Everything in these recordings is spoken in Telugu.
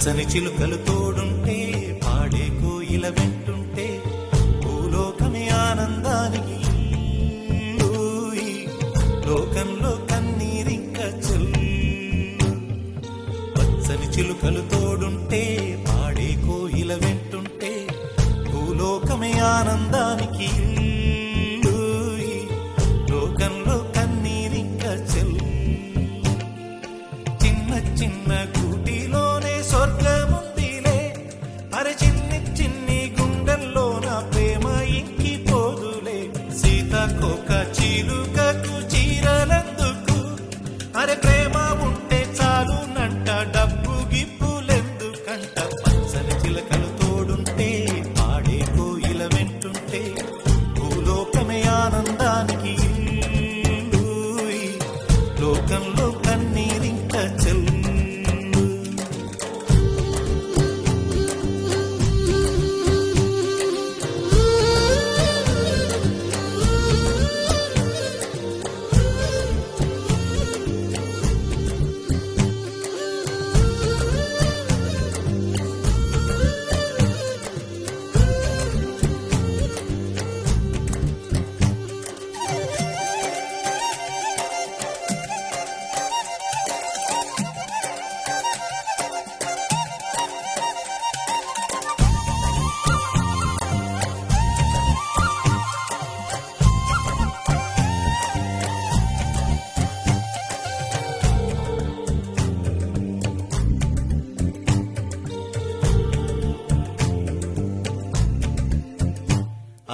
పచ్చని చిలుకలు తోడుంటే పాడే కోయిల వెంటుంటే భూలోకమే ఆనందానికి లోకంలో కన్నీరింక చెల్లు. పచ్చని చిలుకలు తోడుంటే పాడే కోయిల వెంటుంటే భూలోకమే ఆనందానికి లోకంలో కన్నీరింక చెల్లు. చిన్న చిన్న గూటిలోనే స్వర్గముందిలే, అరే చిన్ని చిన్ని గుండెల్లో నా ప్రేమ ఇంకి పోదులే. సీతాకోక చిలుకకు చీరలందుకు, అరే ప్రేమ ఉంటే చాలు నంట, డబ్బు గిప్పులెందుకంట. పచ్చని చిలకలు తోడుంటే పాడే కోయిల వెంటుంటే భూలోకమే ఆనందానికి లోకంలో కన్నీరింక చెల్లు.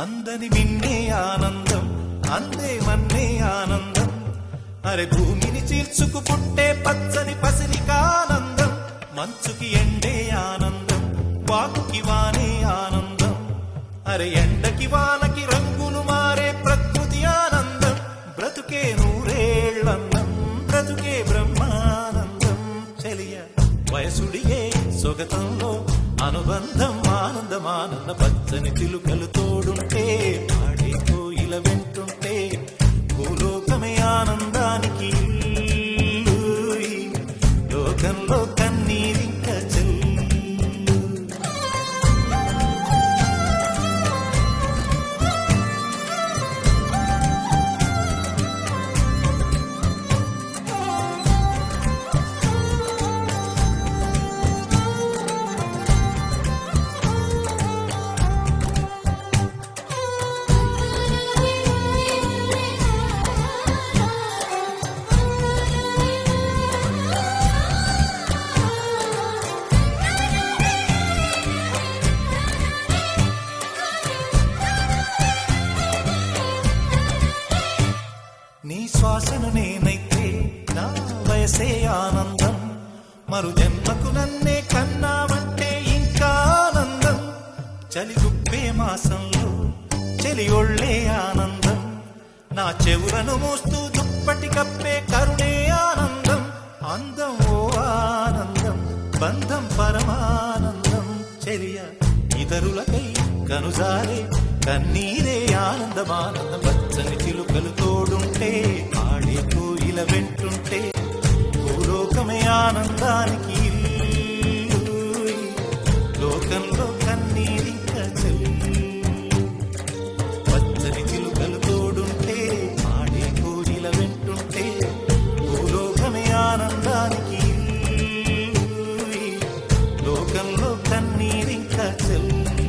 అందని విన్నే ఆనందం, అందే మన్నే ఆనందం, అరే భూమిని చీల్చుకు పుట్టే పచ్చని పసిలికానందం. మంచుకి ఎండే ఆనందం, వాకుకి వానే ఆనందం, అరే ఎండకి వానకి రంగులు మారే ప్రకృతి ఆనందం. బ్రతుకే నూరేళ్లన్నం, బ్రతుకే బ్రహ్మానందం. చెలియ వయసుడిగే సొగతంలో అనుబంధం ఆనందమానంద. పచ్చని చిలుకలు తోడుంటే పాడే కోయిల వెంటుంటే భూలోకమే ఆనందానికి లోకంలో కన్నీరింక చెల్లు. నీ శ్వాసను నేనైతే నా వయసే ఆనందం, మరు జన్మకు నన్నే కన్నావంటే ఇంకా ఆనందం. చలిగుప్పే మాసంలో చెలి ఒళ్ళే ఆనందం, నా చెవులను మోస్తూ దుప్పటి కప్పే కరుణే ఆనందం. అందం ఓ ఆనందం, బంధం పరమానందం. చెలియ ఇతరులకై కనుజారే కన్నీరే ఆనందమానందం. పచ్చని చిలుకలు తోడుంటే పాడే కోయిల వెంటుంటే భూలోకమే ఆనందానికి లోకంలో కన్నీరింక చెల్లు. పచ్చని చిలుకలు తోడుంటే పాడే కోయిల వెంటుంటే భూలోకమే ఆనందానికి లోకంలో కన్నీరింక చెల్లు.